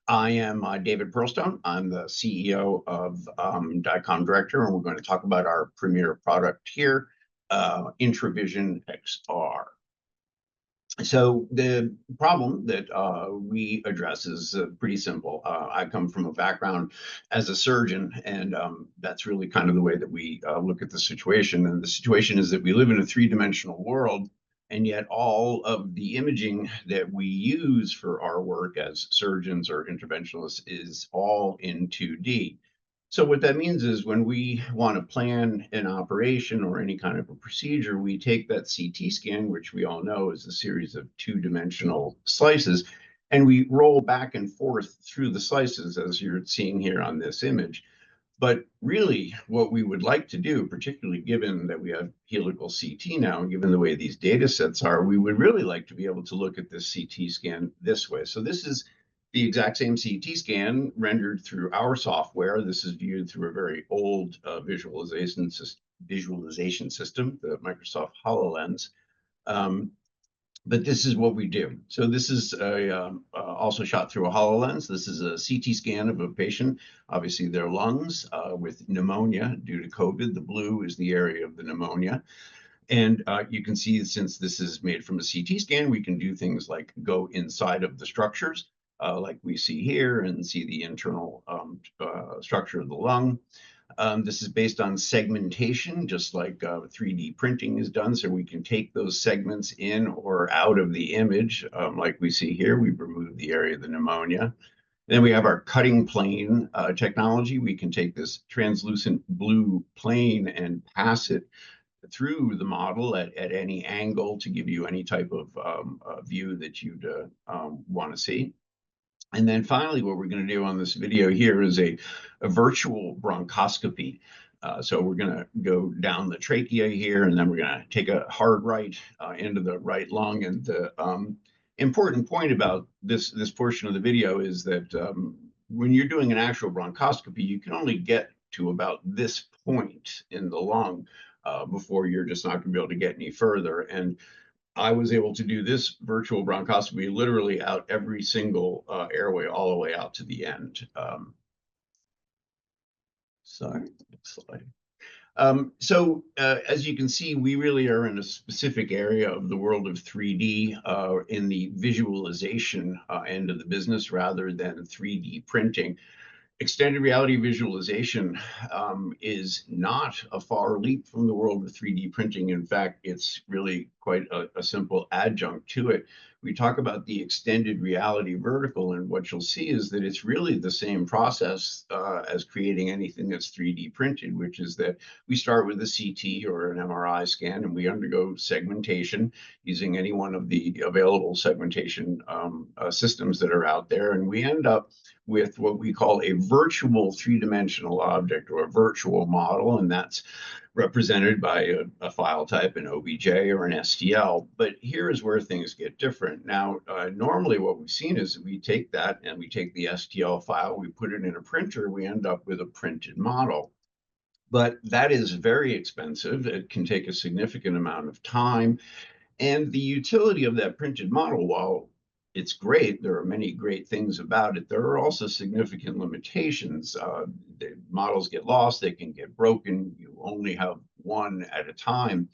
I am David Pearlstone. I'm the CEO of DICOM Director, and we're going to talk about our premier product here, Intravision XR. So the problem that we address is pretty simple. I come from a background as a surgeon, and that's really kind of the way that we look at the situation. And the situation is that we live in a three-dimensional world, and yet all of the imaging that we use for our work as surgeons or interventionalists is all in 2D. So what that means is when we want to plan an operation or any kind of a procedure, we take that CT scan, which we all know is a series of two-dimensional slices, and we roll back and forth through the slices as you're seeing here on this image. But really, what we would like to do, particularly given that we have helical CT now, and given the way these data sets are, we would really like to be able to look at this CT scan this way. So this is the exact same CT scan rendered through our software. This is viewed through a very old visualization system, the Microsoft HoloLens. But this is what we do. So this is also shot through a HoloLens. This is a CT scan of a patient, obviously their lungs with pneumonia due to COVID. The blue is the area of the pneumonia. And you can see, since this is made from a CT scan, we can do things like go inside of the structures, like we see here, and see the internal structure of the lung. This is based on segmentation, just like 3D printing is done. So we can take those segments in or out of the image, like we see here. We've removed the area of the pneumonia. Then we have our cutting plane technology. We can take this translucent blue plane and pass it through the model at any angle to give you any type of view that you'd want to see. And then finally, what we're going to do on this video here is a virtual bronchoscopy. So we're going to go down the trachea here, and then we're going to take a hard right into the right lung. And the important point about this portion of the video is that when you're doing an actual bronchoscopy, you can only get to about this point in the lung before you're just not going to be able to get any further. And I was able to do this virtual bronchoscopy literally out every single airway all the way out to the end. Sorry, next slide. As you can see, we really are in a specific area of the world of 3D in the visualization end of the business rather than 3D printing. Extended reality visualization is not a far leap from the world of 3D printing. In fact, it's really quite a simple adjunct to it. We talk about the extended reality vertical, and what you'll see is that it's really the same process as creating anything that's 3D printed, which is that we start with a CT or an MRI scan, and we undergo segmentation using any one of the available segmentation systems that are out there, and we end up with what we call a virtual three-dimensional object, or a virtual model, and that's represented by a file type, an OBJ or an STL. But here is where things get different. Now, normally what we've seen is we take that and we take the STL file, we put it in a printer, we end up with a printed model. But that is very expensive. It can take a significant amount of time. And the utility of that printed model, while it's great, there are many great things about it, there are also significant limitations. The models get lost, they can get broken, you only have one at a time.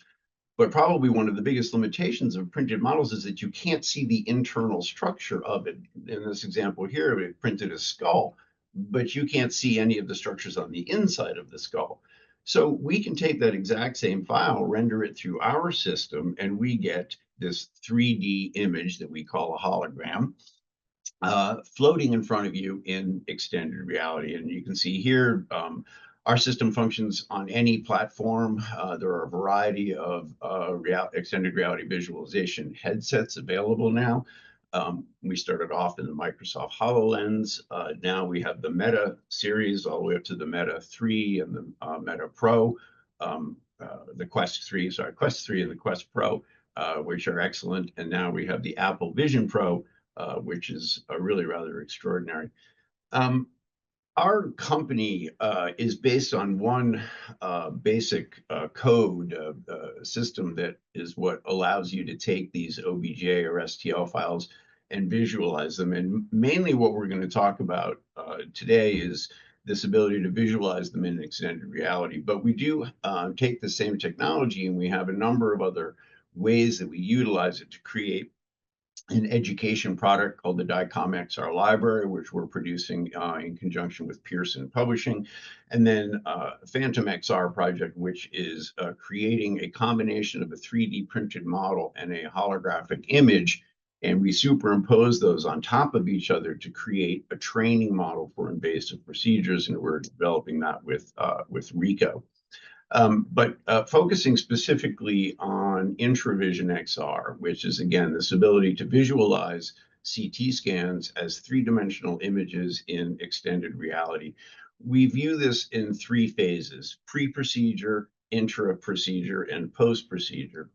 But probably one of the biggest limitations of printed models is that you can't see the internal structure of it. In this example here, we printed a skull, but you can't see any of the structures on the inside of the skull. So we can take that exact same file, render it through our system, and we get this 3D image that we call a hologram floating in front of you in extended reality. And you can see here, our system functions on any platform. There are a variety of extended reality visualization headsets available now. We started off in the Microsoft HoloLens. Now we have the Meta series all the way up to the Meta 3 and the Meta Pro, the Quest 3 and the Quest Pro, which are excellent. And now we have the Apple Vision Pro, which is really rather extraordinary. Our company is based on one basic code system that is what allows you to take these OBJ or STL files and visualize them. And mainly what we're going to talk about today is this ability to visualize them in extended reality. But we do take the same technology, and we have a number of other ways that we utilize it to create an education product called the DICOM XR Library, which we're producing in conjunction with Pearson Publishing, and then Phantom XR project, which is creating a combination of a 3D printed model and a holographic image, and we superimpose those on top of each other to create a training model for invasive procedures, and we're developing that with RICO. But focusing specifically on Intravision XR, which is, again, this ability to visualize CT scans as three-dimensional images in extended reality. We view this in three phases: pre-procedure, intra-procedure, and post-procedure.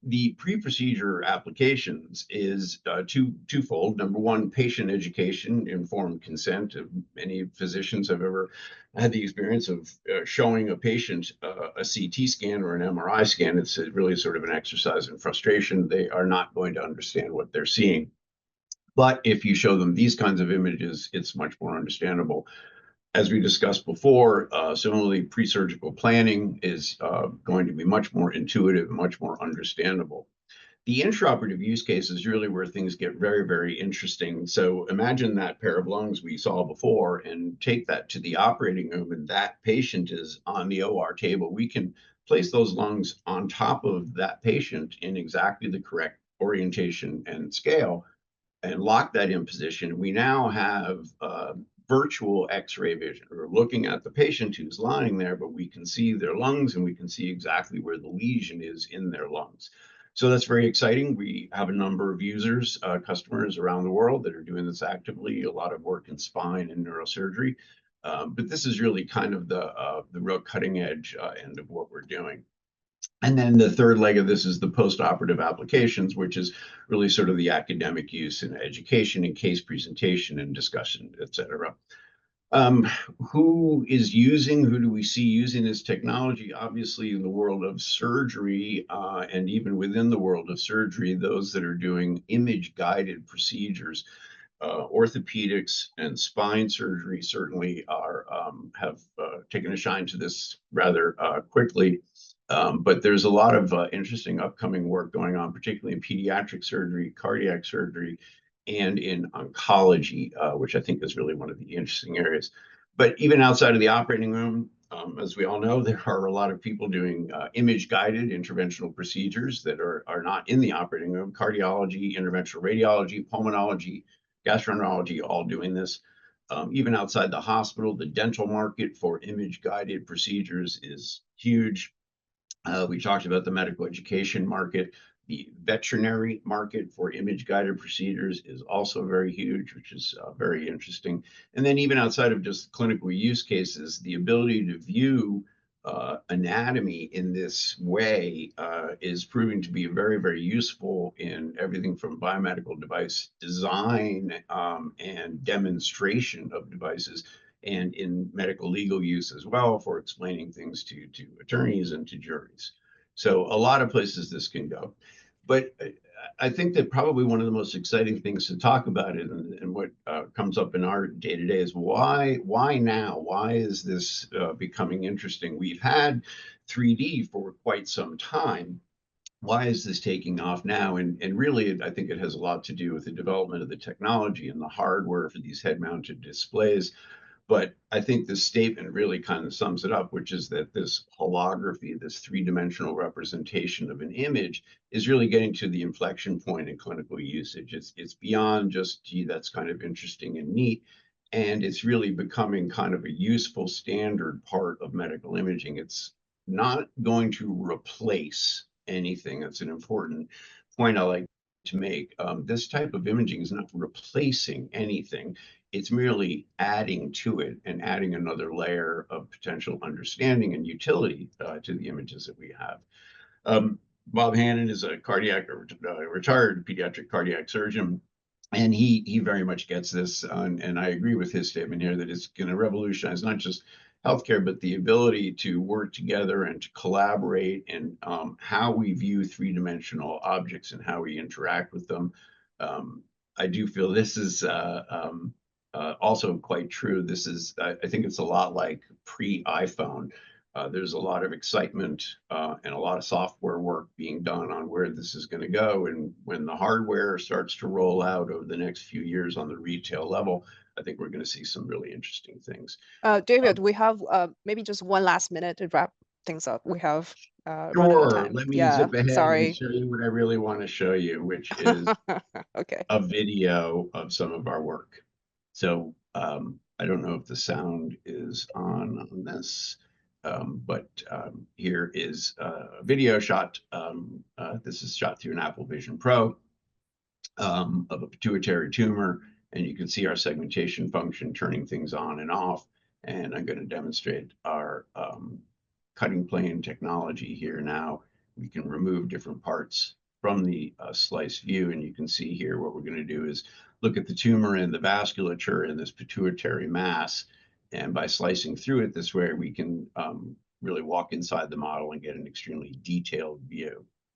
The pre-procedure applications is twofold. Number one, patient education, informed consent. Many physicians have ever had the experience of showing a patient a CT scan or an MRI scan. It's really sort of an exercise in frustration. They are not going to understand what they're seeing. But if you show them these kinds of images, it's much more understandable. As we discussed before, similarly, pre-surgical planning is going to be much more intuitive, much more understandable. The intraoperative use case is really where things get very, very interesting. So imagine that pair of lungs we saw before and take that to the operating room, and that patient is on the OR table. We can place those lungs on top of that patient in exactly the correct orientation and scale and lock that in position. We now have virtual X-ray vision. We're looking at the patient who's lying there, but we can see their lungs and we can see exactly where the lesion is in their lungs. So that's very exciting. We have a number of users, customers around the world that are doing this actively, a lot of work in spine and neurosurgery. But this is really kind of the real cutting edge end of what we're doing. And then the third leg of this is the post-operative applications, which is really sort of the academic use in education and case presentation and discussion, et cetera. Who do we see using this technology? Obviously, in the world of surgery, and even within the world of surgery, those that are doing image-guided procedures, orthopedics and spine surgery certainly have taken a shine to this rather quickly. But there's a lot of interesting upcoming work going on, particularly in pediatric surgery, cardiac surgery, and in oncology, which I think is really one of the interesting areas. But even outside of the operating room, as we all know, there are a lot of people doing image-guided interventional procedures that are not in the operating room: cardiology, interventional radiology, pulmonology, gastroenterology, all doing this. Even outside the hospital, the dental market for image-guided procedures is huge. We talked about the medical education market. The veterinary market for image-guided procedures is also very huge, which is very interesting. And then even outside of just clinical use cases, the ability to view anatomy in this way is proving to be very, very useful in everything from biomedical device design and demonstration of devices, and in medical legal use as well for explaining things to attorneys and to juries. So a lot of places this can go. But I think that probably one of the most exciting things to talk about it, and what comes up in our day-to-day is why now? Why is this becoming interesting? We've had 3D for quite some time. Why is this taking off now? And really, I think it has a lot to do with the development of the technology and the hardware for these head-mounted displays. But I think this statement really kind of sums it up, which is that this holography, this three-dimensional representation of an image, is really getting to the inflection point in clinical usage. It's beyond just, gee, that's kind of interesting and neat. And it's really becoming kind of a useful standard part of medical imaging. It's not going to replace anything. That's an important point I like to make. This type of imaging is not replacing anything. It's merely adding to it and adding another layer of potential understanding and utility to the images that we have. Bob Hannon is a retired pediatric cardiac surgeon, and he very much gets this. And I agree with his statement here that it's going to revolutionize not just healthcare, but the ability to work together and to collaborate, and how we view three-dimensional objects and how we interact with them. I do feel this is also quite true. This is, I think it's a lot like pre-iPhone. There's a lot of excitement and a lot of software work being done on where this is going to go. And when the hardware starts to roll out over the next few years on the retail level, I think we're going to see some really interesting things. David, we have maybe just one last minute to wrap things up. We have run out of Sure, time. let me Yeah, zip ahead and sorry. show you what I really want to show you, which is Okay. a video of some of our work. So I don't know if the sound is on this, but here is a video shot. This is shot through an Apple Vision Pro of a pituitary tumor, and you can see our segmentation function turning things on and off. And I'm going to demonstrate our cutting plane technology here now. We can remove different parts from the slice view, and you can see here what we're going to do is look at the tumor and the vasculature in this pituitary mass. And by slicing through it this way, we can really walk inside the model and get an extremely detailed view.